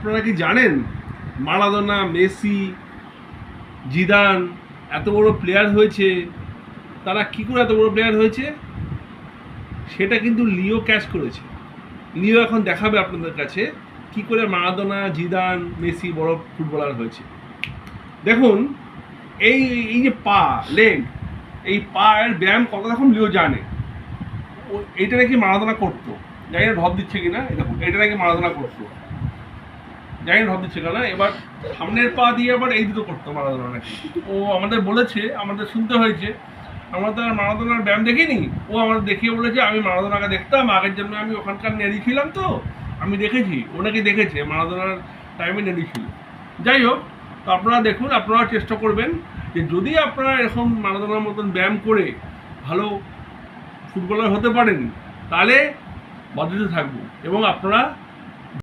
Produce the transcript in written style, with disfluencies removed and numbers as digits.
আপনারা কি জানেন মারাদোনা, মেসি, জিদান এত বড় প্লেয়ার হয়েছে? তারা কি করে এত বড় প্লেয়ার হয়েছে? সেটা কিন্তু লিও ক্যাচ করেছে। লিও এখন দেখাবে আপনাদের কাছে কি করে মারাদোনা, জিদান, মেসি বড় ফুটবলার হয়েছে। দেখুন, এই এই যে পা, লেগ, এই পায়ের ব্যায়াম কত রকম লিও জানে। এইটা নাকি মারাদোনা করতো, জানি না ঢপ দিচ্ছে কিনা। দেখুন, এটা নাকি মারাদোনা করতো, জানি না ঢপ দিচ্ছে কিনা। এবার সামনের পা দিয়ে আবার এই দুটো করতো মারাদোনা নাকি। ও আমাদের বলেছে, আমাদের শুনতে হয়েছে, আমরা তো আর মারাদোনার ব্যায়াম দেখিনি। ও আমাদের দেখিয়ে বলেছে আমি মারাদোনাকে দেখতাম, আগের জন্য আমি ওখানকার নেড়ি ছিলাম, তো আমি দেখেছি। ও নাকি দেখেছে মারাদোনার টাইমে নেড়ি ছিল। যাই হোক, তো আপনারা দেখুন, আপনারা চেষ্টা করবেন যে যদি আপনারা এরকম মারাদোনার মতন ব্যায়াম করে ভালো ফুটবলার হতে পারেন, তাহলে বাধ্যতা থাকবো এবং আপনারা